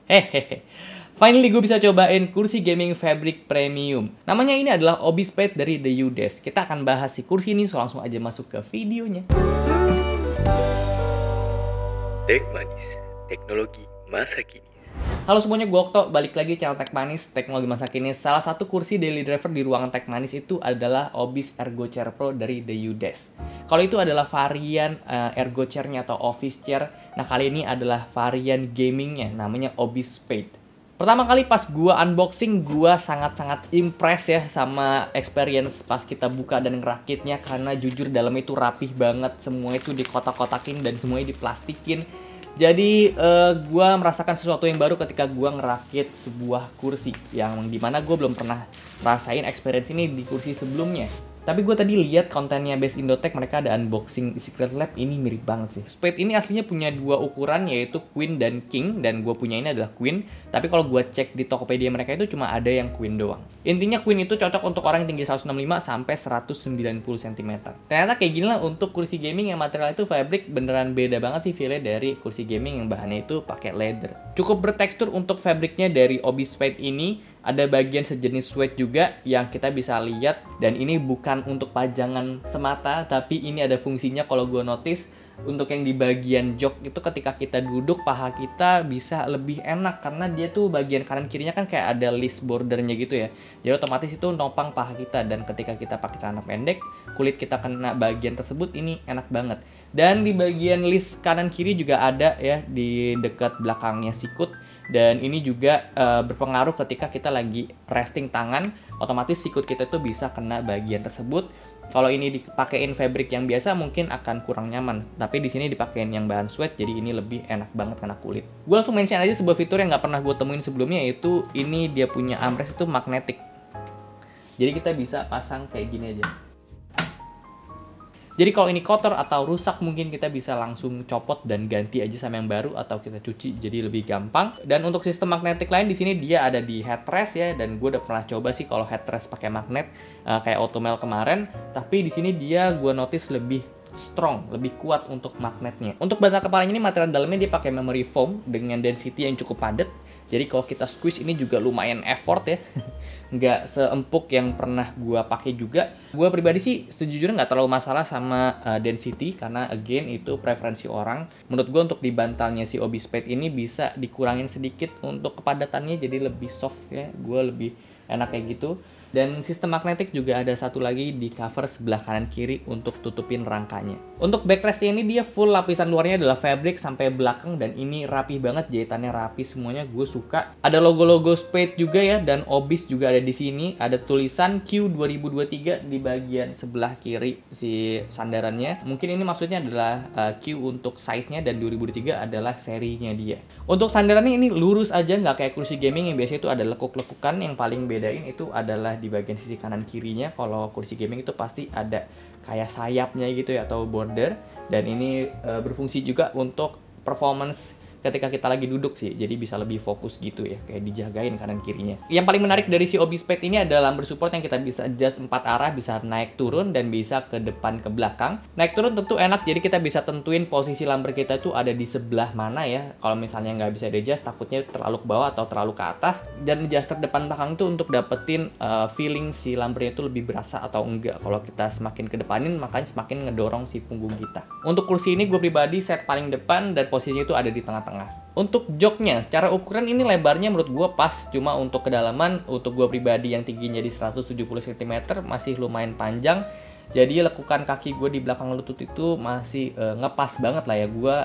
Hehehe. Finally gue bisa cobain kursi gaming Fabric Premium. Namanya ini adalah Obispade dari The U-Desk. Kita akan bahas si kursi ini, so langsung aja masuk ke videonya. Tech Manis, teknologi masa kini. Halo semuanya, gue Okto, balik lagi channel Tech Manis, teknologi masa kini. Salah satu kursi daily driver di ruangan Tech Manis itu adalah Obis Ergo Chair Pro dari The U-Desk. Kalau itu adalah varian Ergo Chair-nya atau Office Chair. Nah, kali ini adalah varian gamingnya, namanya Obispade. Pertama kali pas gue unboxing, gue sangat-sangat impress ya sama experience pas kita buka dan ngerakitnya. Karena jujur dalamnya itu rapih banget, semua itu dikotak-kotakin dan semuanya diplastikin. Jadi gue merasakan sesuatu yang baru ketika gue ngerakit sebuah kursi yang dimana gue belum pernah rasain experience ini di kursi sebelumnya. Tapi gue tadi lihat kontennya Best Indotech, mereka ada unboxing Secret Lab, ini mirip banget sih. Spade ini aslinya punya dua ukuran, yaitu Queen dan King, dan gue punya ini adalah Queen. Tapi kalau gue cek di Tokopedia mereka itu cuma ada yang Queen doang. Intinya Queen itu cocok untuk orang yang tinggi 165 sampai 190 cm. Ternyata kayak gini lah untuk kursi gaming yang material itu fabric, beneran beda banget sih feel-nya dari kursi gaming yang bahannya itu pakai leather. Cukup bertekstur untuk fabricnya dari Obispade ini. Ada bagian sejenis suede juga yang kita bisa lihat, dan ini bukan untuk pajangan semata, tapi ini ada fungsinya. Kalau gue notice untuk yang di bagian jok itu ketika kita duduk paha kita bisa lebih enak karena dia tuh bagian kanan kirinya kan kayak ada list bordernya gitu ya. Jadi otomatis itu nopang paha kita, dan ketika kita pakai celana pendek kulit kita kena bagian tersebut, ini enak banget. Dan di bagian list kanan kiri juga ada ya di dekat belakangnya sikut. Dan ini juga berpengaruh ketika kita lagi resting tangan, otomatis sikut kita tuh bisa kena bagian tersebut. Kalau ini dipakein fabric yang biasa mungkin akan kurang nyaman, tapi di sini dipakein yang bahan suede, jadi ini lebih enak banget kena kulit. Gue langsung mention aja sebuah fitur yang nggak pernah gue temuin sebelumnya, yaitu ini dia punya armrest itu magnetic. Jadi kita bisa pasang kayak gini aja. Jadi kalau ini kotor atau rusak mungkin kita bisa langsung copot dan ganti aja sama yang baru, atau kita cuci jadi lebih gampang. Dan untuk sistem magnetik lain di sini dia ada di headrest ya, dan gue udah pernah coba sih kalau headrest pakai magnet kayak Automel kemarin. Tapi di sini dia gue notice lebih strong, lebih kuat untuk magnetnya. Untuk bantal kepalanya ini material dalamnya dia pakai memory foam dengan density yang cukup padat. Jadi kalau kita squeeze ini juga lumayan effort ya. Nggak seempuk yang pernah gue pakai juga. Gue pribadi sih sejujurnya nggak terlalu masalah sama density, karena again itu preferensi orang. Menurut gue untuk di bantalnya si Obispade ini bisa dikurangin sedikit untuk kepadatannya jadi lebih soft ya. Gue lebih enak kayak gitu. Dan sistem magnetik juga ada satu lagi di cover sebelah kanan kiri untuk tutupin rangkanya. Untuk backrestnya ini dia full lapisan luarnya adalah fabric sampai belakang, dan ini rapi banget, jahitannya rapi semuanya, gue suka. Ada logo-logo Spade juga ya, dan Obis juga ada di sini. Ada tulisan Q 2023 di bagian sebelah kiri si sandarannya. Mungkin ini maksudnya adalah Q untuk size-nya, dan 2023 adalah serinya dia. Untuk sandarannya ini lurus aja, nggak kayak kursi gaming yang biasanya itu ada lekuk-lekukan. Yang paling bedain itu adalah di bagian sisi kanan kirinya. Kalau kursi gaming itu pasti ada kayak sayapnya gitu ya, atau border. Dan ini berfungsi juga untuk performance ketika kita lagi duduk sih, jadi bisa lebih fokus gitu ya, kayak dijagain kanan kirinya. Yang paling menarik dari si Obispade ini adalah lumbar support yang kita bisa adjust 4 arah, bisa naik turun dan bisa ke depan ke belakang. Naik turun tentu enak, jadi kita bisa tentuin posisi lumbar kita tuh ada di sebelah mana ya. Kalau misalnya nggak bisa adjust, takutnya terlalu ke bawah atau terlalu ke atas. Dan adjuster depan belakang tuh untuk dapetin feeling si lumbarnya itu lebih berasa atau enggak. Kalau kita semakin ke depanin, makanya semakin ngedorong si punggung kita. Untuk kursi ini gue pribadi set paling depan dan posisinya itu ada di tengah-tengah. Untuk joknya, secara ukuran ini lebarnya menurut gue pas, cuma untuk kedalaman untuk gue pribadi yang tingginya di 170 cm masih lumayan panjang. Jadi lekukan kaki gue di belakang lutut itu masih ngepas banget lah ya. Gue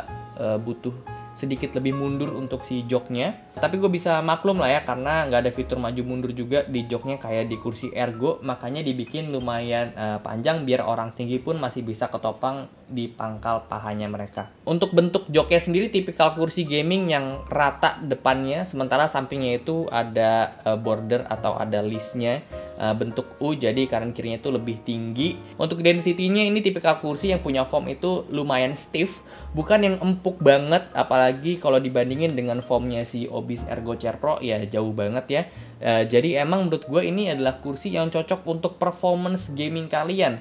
butuh sedikit lebih mundur untuk si joknya. Tapi gue bisa maklum lah ya, karena nggak ada fitur maju mundur juga di joknya kayak di kursi ergo. Makanya dibikin lumayan panjang biar orang tinggi pun masih bisa ketopang di pangkal pahanya mereka. Untuk bentuk joknya sendiri tipikal kursi gaming yang rata depannya, sementara sampingnya itu ada border atau ada listnya bentuk U, jadi kanan kirinya itu lebih tinggi. Untuk density-nya ini tipikal kursi yang punya foam itu lumayan stiff, bukan yang empuk banget, apalagi kalau dibandingin dengan foamnya si Obis Ergo Chair Pro ya jauh banget ya. Jadi emang menurut gue ini adalah kursi yang cocok untuk performance gaming kalian.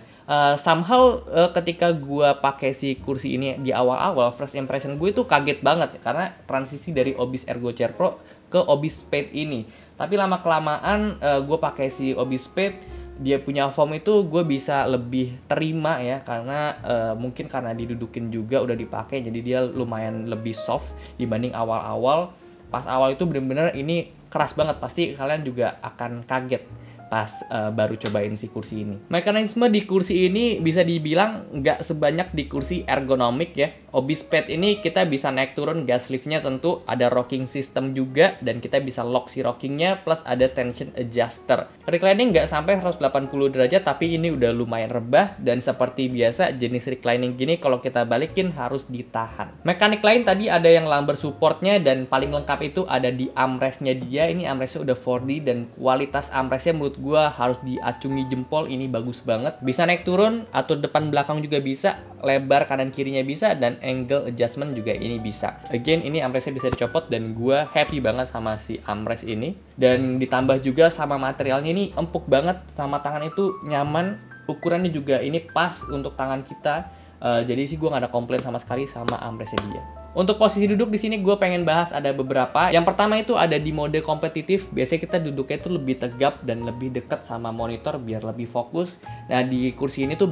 Somehow ketika gue pakai si kursi ini di awal-awal, first impression gue itu kaget banget karena transisi dari Obis Ergo Chair Pro ke Obis Spade ini. Tapi lama kelamaan gue pakai si Obis Spade, dia punya foam itu gue bisa lebih terima ya, karena mungkin karena didudukin juga udah dipakai, jadi dia lumayan lebih soft dibanding awal-awal. Pas awal itu bener-bener ini keras banget, pasti kalian juga akan kaget pas baru cobain si kursi ini. Mekanisme di kursi ini bisa dibilang nggak sebanyak di kursi ergonomik ya. Obis Spade ini kita bisa naik turun gas liftnya, tentu ada rocking system juga, dan kita bisa lock si rockingnya, plus ada tension adjuster. Reclining nggak sampai 180 derajat, tapi ini udah lumayan rebah, dan seperti biasa jenis reclining gini kalau kita balikin harus ditahan. Mekanik lain tadi ada yang lumbar supportnya, dan paling lengkap itu ada di armrestnya dia. Ini armrestnya udah 4D, dan kualitas armrestnya menurut gua harus diacungi jempol, ini bagus banget. Bisa naik turun, atur depan belakang juga bisa, lebar kanan kirinya bisa, dan angle adjustment juga ini bisa. Again, ini armrestnya bisa dicopot, dan gua happy banget sama si armrest ini. Dan ditambah juga sama materialnya, ini empuk banget, sama tangan itu nyaman. Ukurannya juga ini pas untuk tangan kita. Jadi sih gua nggak ada komplain sama sekali sama armrestnya dia. Untuk posisi duduk di sini gue pengen bahas ada beberapa. Yang pertama itu ada di mode kompetitif. Biasanya kita duduknya itu lebih tegap dan lebih dekat sama monitor biar lebih fokus. Nah, di kursi ini tuh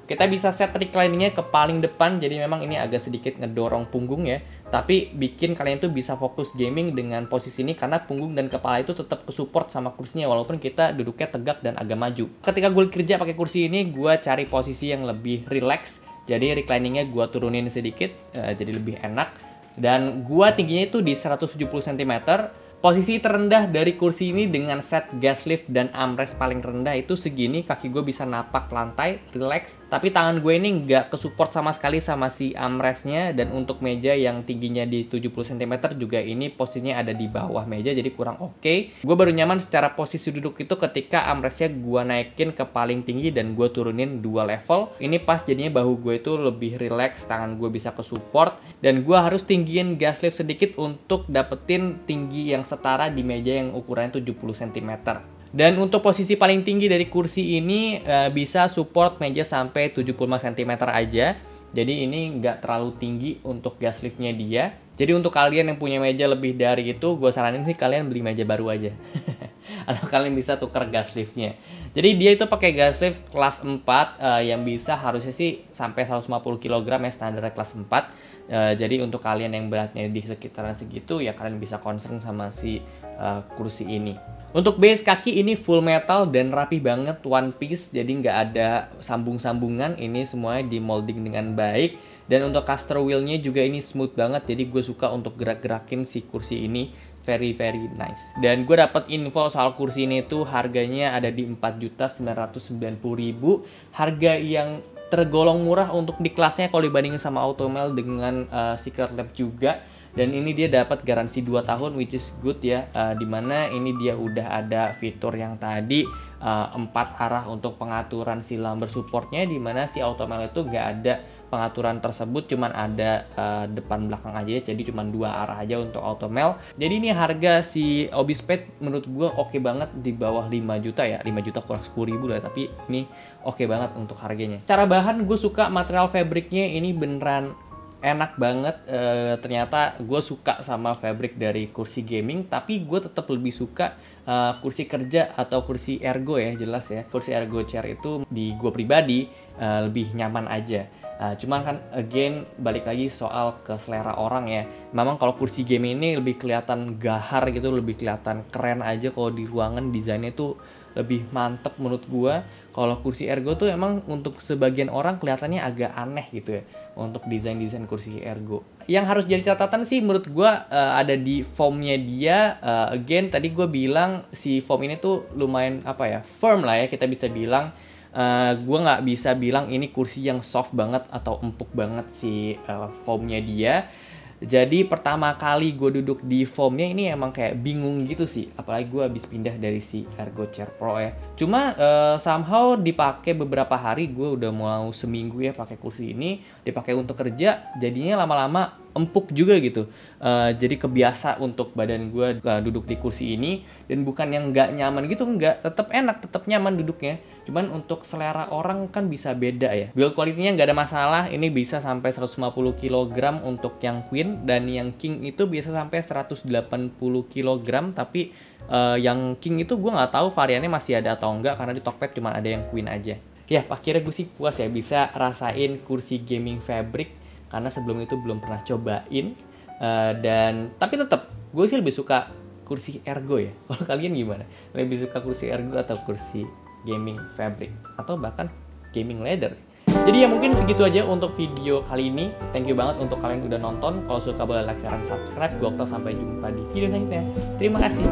kita bisa set recliningnya ke paling depan. Jadi memang ini agak sedikit ngedorong punggung ya. Tapi bikin kalian tuh bisa fokus gaming dengan posisi ini, karena punggung dan kepala itu tetap kesupport sama kursinya walaupun kita duduknya tegak dan agak maju. Ketika gue kerja pakai kursi ini, gue cari posisi yang lebih relax. Jadi recliningnya gue turunin sedikit, jadi lebih enak. Dan gue tingginya itu di 170 cm. Posisi terendah dari kursi ini dengan set gas lift dan armrest paling rendah itu segini. Kaki gue bisa napak lantai, relax. Tapi tangan gue ini nggak kesupport sama sekali sama si armrestnya. Dan untuk meja yang tingginya di 70 cm juga ini posisinya ada di bawah meja, jadi kurang oke. Gue baru nyaman secara posisi duduk itu ketika armrestnya gue naikin ke paling tinggi dan gue turunin 2 level. Ini pas jadinya bahu gue itu lebih relax, tangan gue bisa kesupport. Dan gue harus tinggiin gas lift sedikit untuk dapetin tinggi yang setara di meja yang ukurannya 70 cm. Dan untuk posisi paling tinggi dari kursi ini bisa support meja sampai 75 cm aja. Jadi ini nggak terlalu tinggi untuk gas liftnya dia. Jadi untuk kalian yang punya meja lebih dari itu, gue saranin sih kalian beli meja baru aja. Atau kalian bisa tukar gas liftnya. Jadi dia itu pakai gas lift kelas 4 yang bisa harusnya sih sampai 150 kg ya, standar kelas 4. Jadi untuk kalian yang beratnya di sekitaran segitu ya kalian bisa concern sama si kursi ini. Untuk base kaki ini full metal dan rapi banget, one piece, jadi nggak ada sambung-sambungan. Ini semuanya di molding dengan baik. Dan untuk caster wheelnya juga ini smooth banget, jadi gue suka untuk gerak-gerakin si kursi ini. Very nice. Dan gue dapat info soal kursi ini tuh harganya ada di 4.990.000. Harga yang tergolong murah untuk di kelasnya kalau dibandingin sama Automel dengan Secret Lab juga. Dan ini dia dapat garansi 2 tahun, which is good ya. Dimana ini dia udah ada fitur yang tadi 4 arah untuk pengaturan si lumbar supportnya, dimana si Automel itu nggak ada pengaturan tersebut, cuman ada depan belakang aja, jadi cuman 2 arah aja untuk Automel. Jadi ini harga si Obis Spade menurut gue oke banget, di bawah 5 juta ya, 5 juta kurang 10.000 lah, tapi ini oke banget untuk harganya. Cara bahan gue suka material fabriknya ini beneran enak banget. Ternyata gue suka sama fabric dari kursi gaming, tapi gue tetap lebih suka kursi kerja atau kursi ergo ya, jelas ya. Kursi ergo chair itu di gue pribadi lebih nyaman aja. Cuman kan again balik lagi soal ke selera orang ya. Memang kalau kursi gaming ini lebih kelihatan gahar gitu, lebih kelihatan keren aja kalau di ruangan, desainnya tuh lebih mantep menurut gua. Kalau kursi ergo tuh emang untuk sebagian orang kelihatannya agak aneh gitu ya untuk desain kursi ergo. Yang harus jadi catatan sih menurut gua ada di foamnya dia. Again tadi gua bilang si foam ini tuh lumayan firm lah ya, kita bisa bilang. Gue nggak bisa bilang ini kursi yang soft banget atau empuk banget si foamnya dia. Jadi pertama kali gue duduk di foamnya ini emang kayak bingung gitu sih, apalagi gue habis pindah dari si Ergo Chair Pro ya. Cuma somehow dipakai beberapa hari, gue udah mau seminggu ya pakai kursi ini, dipakai untuk kerja, jadinya lama-lama empuk juga gitu. Jadi kebiasa untuk badan gue duduk di kursi ini, dan bukan yang nggak nyaman gitu, nggak, tetap enak, tetap nyaman duduknya. Cuman untuk selera orang kan bisa beda ya. Build quality-nya nggak ada masalah, ini bisa sampai 150 kg untuk yang Queen, dan yang King itu bisa sampai 180 kg, tapi yang King itu gue nggak tahu variannya masih ada atau enggak, karena di Tokped cuma ada yang Queen aja. Ya, akhirnya gue sih puas ya bisa rasain kursi gaming fabric, karena sebelum itu belum pernah cobain. Tapi tetap gue sih lebih suka kursi ergo ya. Kalau kalian gimana? Lebih suka kursi ergo atau kursi gaming fabric, atau bahkan gaming leather? Jadi ya mungkin segitu aja untuk video kali ini. Thank you banget untuk kalian yang udah nonton. Kalau suka boleh like, share, dan subscribe. Gue Okto, sampai jumpa di video selanjutnya. Terima kasih.